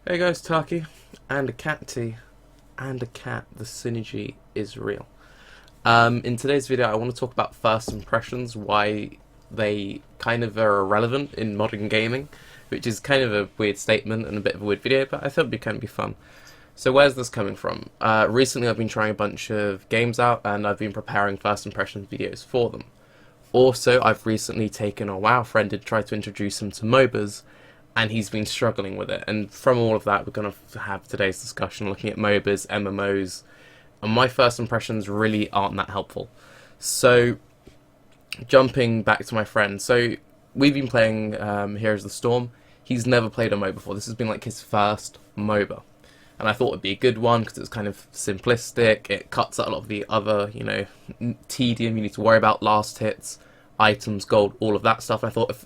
Hey guys, Taki, and a cat tea, and a cat. The synergy is real. In today's video, I want to talk about first impressions, why they kind of are irrelevant in modern gaming, which is kind of a weird statement and a bit of a weird video, but I thought it would be fun. So where's this coming from? Recently I've been trying a bunch of games out, and I've been preparing first impressions videos for them. Also, I've recently taken a WoW friend and tried to introduce him to MOBAs, and he's been struggling with it. And from all of that, we're going to have today's discussion looking at MOBAs, MMOs, and my first impressions really aren't that helpful. So, jumping back to my friend. So, we've been playing Heroes of the Storm. He's never played a MOBA before. This has been like his first MOBA. And I thought it'd be a good one because it's kind of simplistic. It cuts out a lot of the other, tedium you need to worry about, last hits, items, gold, all of that stuff. And I thought if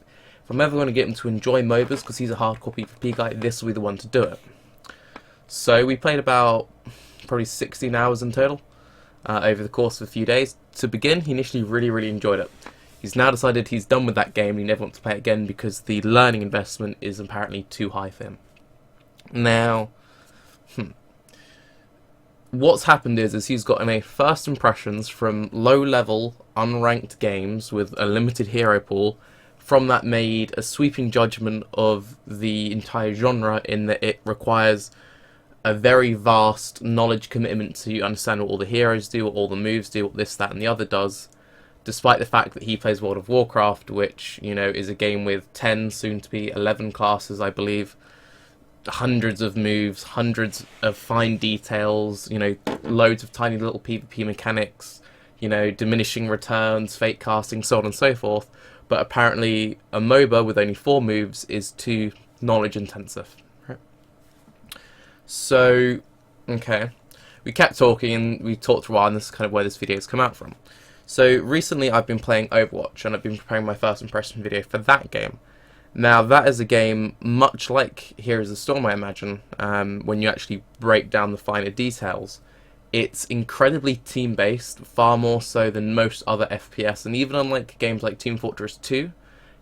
I'm ever going to get him to enjoy MOBAs, because he's a hardcore PvP guy, this will be the one to do it. So we played about probably 16 hours in total over the course of a few days. To begin, he initially really enjoyed it. He's now decided he's done with that game and he never wants to play it again because the learning investment is apparently too high for him. Now, what's happened is he's gotten a first impressions from low-level, unranked games with a limited hero pool. From that, made a sweeping judgment of the entire genre in that it requires a very vast knowledge commitment to understand what all the heroes do, what all the moves do, what this, that, and the other does. Despite the fact that he plays World of Warcraft, which is a game with 10, soon to be 11 classes, I believe. Hundreds of moves, hundreds of fine details, loads of tiny little PvP mechanics, diminishing returns, fate casting, so on and so forth. But apparently a MOBA with only 4 moves is too knowledge intensive. Right? So, okay. We kept talking and we talked for a while, and this is kind of where this video has come out from. So recently I've been playing Overwatch and I've been preparing my first impression video for that game. Now, that is a game much like Heroes of the Storm, I imagine, when you actually break down the finer details. It's incredibly team-based, far more so than most other FPS, and even unlike games like Team Fortress 2,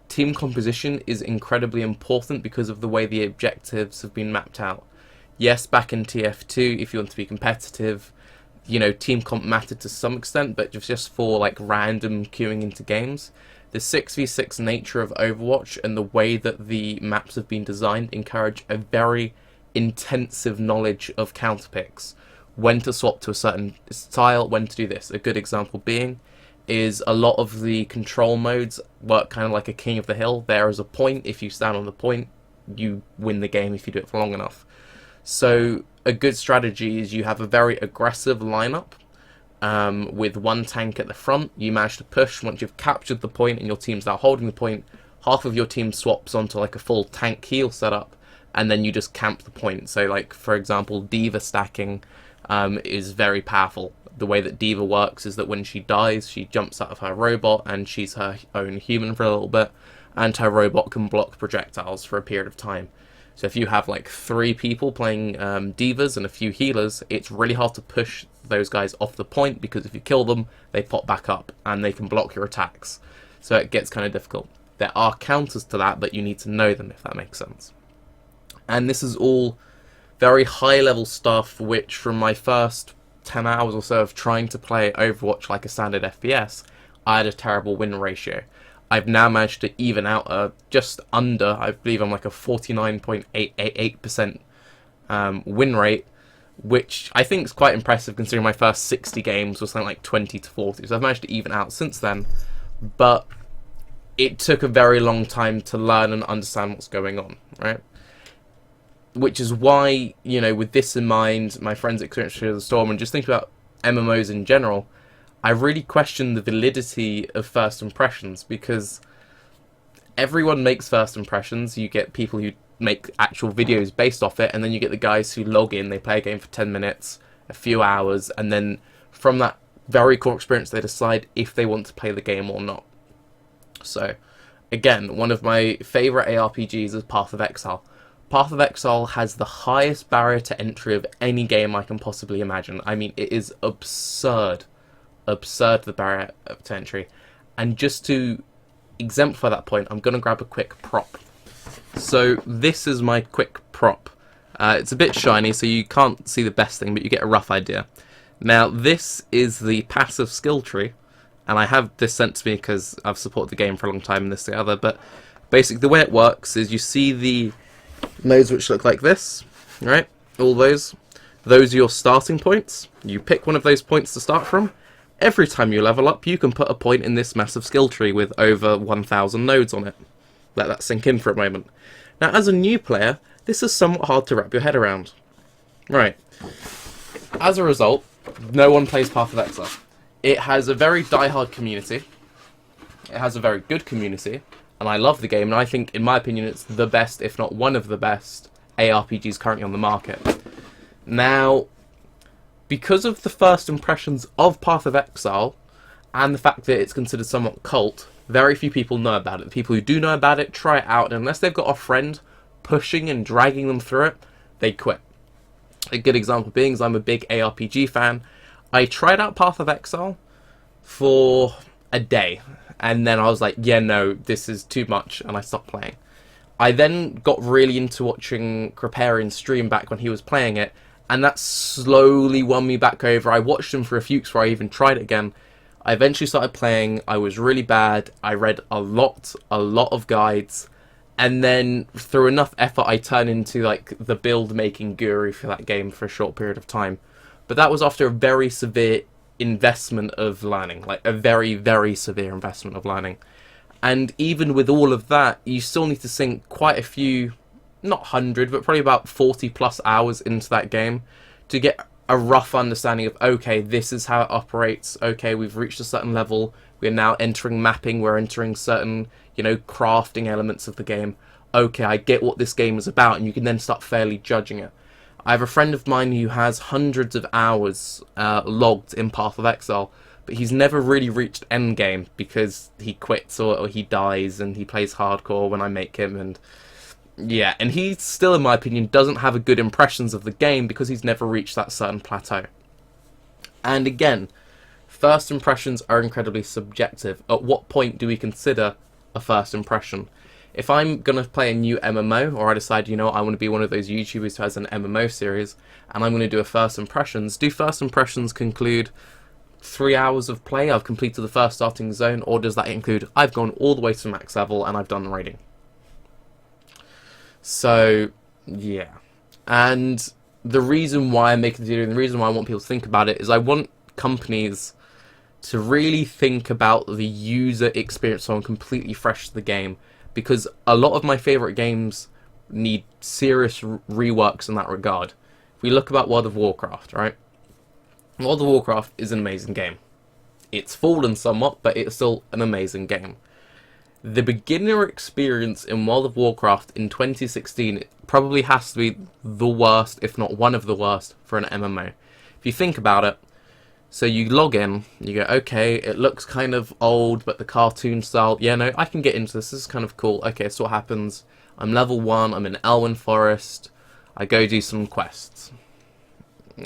team composition is incredibly important because of the way the objectives have been mapped out. Yes, back in TF2, if you want to be competitive, team comp mattered to some extent, but just for like random queuing into games. The 6v6 nature of Overwatch and the way that the maps have been designed encourage a very intensive knowledge of counterpicks. When to swap to a certain style, when to do this. A good example being is a lot of the control modes work kind of like a king of the hill. There is a point. If you stand on the point, you win the game if you do it for long enough. So a good strategy is you have a very aggressive lineup. With one tank at the front, you manage to push. Once you've captured the point and your team's now holding the point, half of your team swaps onto like a full tank heal setup, and then you just camp the point. So like, for example, D.Va stacking is very powerful. The way that D.Va works is that when she dies, she jumps out of her robot and she's her own human for a little bit, and her robot can block projectiles for a period of time. So if you have like 3 people playing D.Vas and a few healers, it's really hard to push those guys off the point, because if you kill them, they pop back up and they can block your attacks. So it gets kind of difficult. There are counters to that, but you need to know them, if that makes sense. And this is all very high level stuff, which from my first 10 hours or so of trying to play Overwatch like a standard FPS, I had a terrible win ratio. I've now managed to even out just under, I believe I'm like a 49.888% win rate, which I think is quite impressive considering my first 60 games was something like 20 to 40. So I've managed to even out since then, but it took a very long time to learn and understand what's going on, right? Which is why, with this in mind, my friend's experience with the Storm, and just think about MMOs in general, I really question the validity of first impressions, because everyone makes first impressions. You get people who make actual videos based off it, and then you get the guys who log in, they play a game for 10 minutes, a few hours, and then from that very core experience they decide if they want to play the game or not. So, again, one of my favourite ARPGs is Path of Exile. Path of Exile has the highest barrier to entry of any game I can possibly imagine. I mean, it is absurd, the barrier to entry. And just to exemplify that point, I'm going to grab a quick prop. So this is my quick prop. It's a bit shiny, so you can't see the best thing, but you get a rough idea. Now, this is the passive skill tree, and I have this sent to me because I've supported the game for a long time and this, the other, but basically the way it works is you see the nodes which look like this, right? All those. Those are your starting points. You pick one of those points to start from. Every time you level up, you can put a point in this massive skill tree with over 1,000 nodes on it. Let that sink in for a moment. Now, as a new player, this is somewhat hard to wrap your head around. Right. As a result, no one plays Path of Exile. It has a very die-hard community. It has a very good community. And I love the game, and I think, in my opinion, it's the best, if not one of the best, ARPGs currently on the market. Now, because of the first impressions of Path of Exile, and the fact that it's considered somewhat cult, very few people know about it. The people who do know about it try it out, and unless they've got a friend pushing and dragging them through it, they quit. A good example being is I'm a big ARPG fan. I tried out Path of Exile for a day, and then I was like, yeah, no, this is too much, and I stopped playing. I then got really into watching Kripparrian stream back when he was playing it, and that slowly won me back over. I watched him for a few before I even tried it again. I eventually started playing. I was really bad. I read a lot of guides, and then through enough effort I turned into like the build making guru for that game for a short period of time. But that was after a very severe investment of learning, like a very, very severe investment of learning. And even with all of that, you still need to sink quite a few, not 100, but probably about 40 plus hours into that game to get a rough understanding of, okay, this is how it operates. Okay, we've reached a certain level. We're now entering mapping. We're entering certain, crafting elements of the game. Okay, I get what this game is about, and you can then start fairly judging it. I have a friend of mine who has hundreds of hours logged in Path of Exile, but he's never really reached endgame because he quits or he dies, and he plays hardcore when I make him, and yeah, and he still, in my opinion, doesn't have a good impressions of the game because he's never reached that certain plateau. And again, first impressions are incredibly subjective. At what point do we consider a first impression? If I'm going to play a new MMO, or I decide, I want to be one of those YouTubers who has an MMO series, and I'm going to do a first impressions, do first impressions conclude 3 hours of play, I've completed the first starting zone, or does that include I've gone all the way to max level and I've done raiding? So, yeah. And the reason why I'm making the video, and the reason why I want people to think about it, is I want companies to really think about the user experience so I'm completely fresh to the game. Because a lot of my favourite games need serious reworks in that regard. If we look about World of Warcraft, right? World of Warcraft is an amazing game. It's fallen somewhat, but it's still an amazing game. The beginner experience in World of Warcraft in 2016 probably has to be the worst, if not one of the worst, for an MMO. If you think about it, so you log in, you go, okay, it looks kind of old, but the cartoon style, yeah, no, I can get into this, this is kind of cool. Okay, so what happens? I'm level 1, I'm in Elwyn Forest, I go do some quests.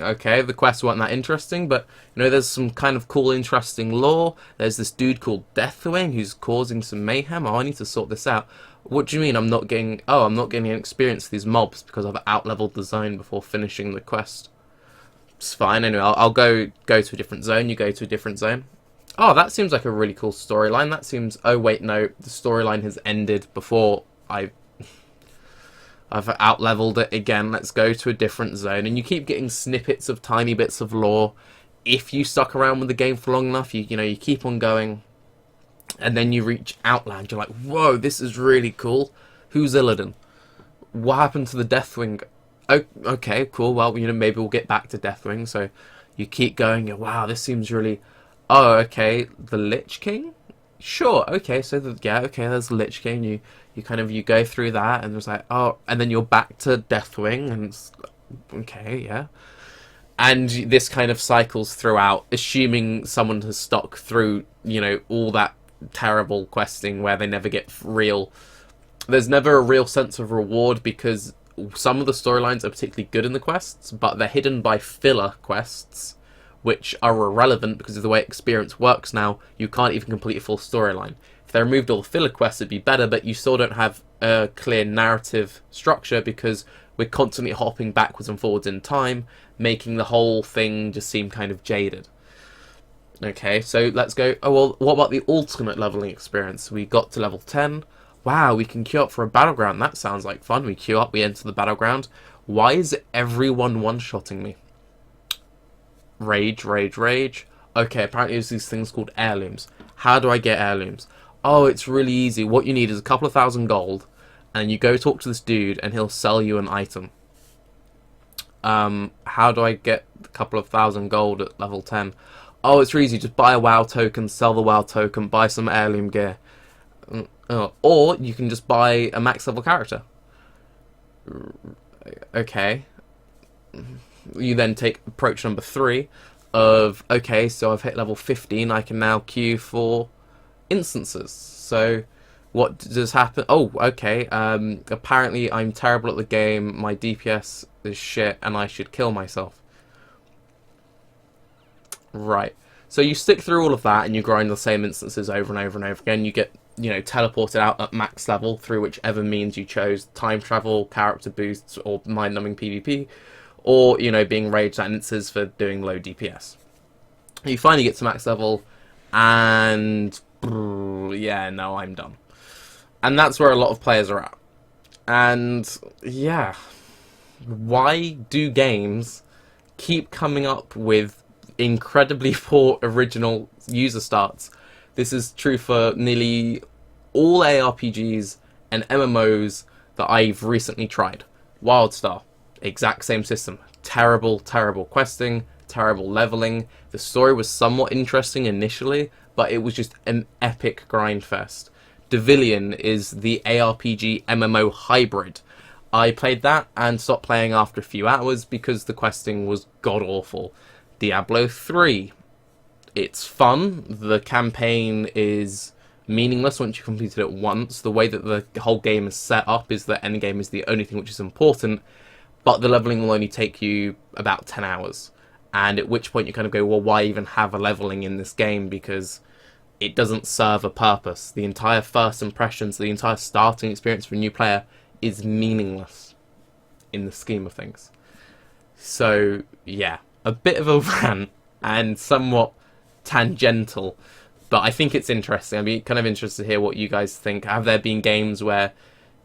Okay, the quests weren't that interesting, but, there's some kind of cool, interesting lore. There's this dude called Deathwing who's causing some mayhem. Oh, I need to sort this out. What do you mean I'm not getting an experience for these mobs because I've out-leveled the zone before finishing the quest? It's fine, anyway, I'll go to a different zone, you go to a different zone. Oh, that seems like a really cool storyline. That seems, oh wait, no, the storyline has ended before I've out-leveled it again, let's go to a different zone. And you keep getting snippets of tiny bits of lore. If you stuck around with the game for long enough, you keep on going. And then you reach Outland, you're like, whoa, this is really cool. Who's Illidan? What happened to the Deathwing? Oh, okay, cool, well, maybe we'll get back to Deathwing. So you keep going, wow, this seems really... Oh, okay, the Lich King? Sure, okay, so there's the Lich King, you go through that, and there's like, oh, and then you're back to Deathwing, and it's, okay, yeah. And this kind of cycles throughout, assuming someone has stuck through, all that terrible questing where they never get there's never a real sense of reward, because some of the storylines are particularly good in the quests, but they're hidden by filler quests, which are irrelevant because of the way experience works now. You can't even complete a full storyline. If they removed all the filler quests, it'd be better, but you still don't have a clear narrative structure because we're constantly hopping backwards and forwards in time, making the whole thing just seem kind of jaded. Okay, so let's go. Oh, well, what about the ultimate leveling experience? We got to level 10. Wow, we can queue up for a battleground. That sounds like fun. We queue up, we enter the battleground. Why is everyone one-shotting me? Rage, rage, rage. Okay, apparently there's these things called heirlooms. How do I get heirlooms? Oh, it's really easy. What you need is a couple of thousand gold, and you go talk to this dude, and he'll sell you an item. How do I get a couple of thousand gold at level 10? Oh, it's really easy. Just buy a WoW token, sell the WoW token, buy some heirloom gear. Or you can just buy a max level character. Okay. You then take approach number 3 of, okay, so I've hit level 15, I can now queue for instances. So what does happen? Oh, okay. Apparently I'm terrible at the game, my DPS is shit, and I should kill myself. Right. So you stick through all of that and you grind the same instances over and over and over again. You get, teleported out at max level through whichever means you chose. Time travel, character boosts, or mind-numbing PvP. Or, being raged at instances for doing low DPS. You finally get to max level and... yeah, no, I'm done. And that's where a lot of players are at. And, yeah. Why do games keep coming up with incredibly poor original user starts? This is true for nearly all ARPGs and MMOs that I've recently tried. WildStar, exact same system. Terrible, terrible questing, terrible leveling. The story was somewhat interesting initially, but it was just an epic grind fest. Devilian is the ARPG MMO hybrid. I played that and stopped playing after a few hours because the questing was god-awful. Diablo 3. It's fun. The campaign is meaningless once you complete it once. The way that the whole game is set up is that endgame is the only thing which is important, but the leveling will only take you about 10 hours. And at which point you kind of go, well, why even have a leveling in this game? Because it doesn't serve a purpose. The entire first impressions, the entire starting experience for a new player is meaningless in the scheme of things. So, yeah. A bit of a rant and somewhat tangential, but I think it's interesting. I'd be kind of interested to hear what you guys think. Have there been games where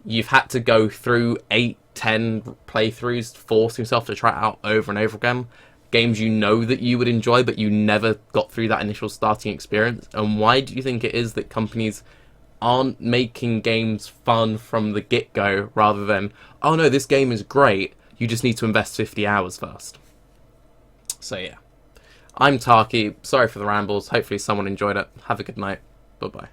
you've had to go through 8, 10 playthroughs, force yourself to try it out over and over again? Games that you would enjoy, but you never got through that initial starting experience? And why do you think it is that companies aren't making games fun from the get-go, rather than, oh no, this game is great, you just need to invest 50 hours first? So yeah, I'm Tarky, sorry for the rambles, hopefully someone enjoyed it, have a good night, bye bye.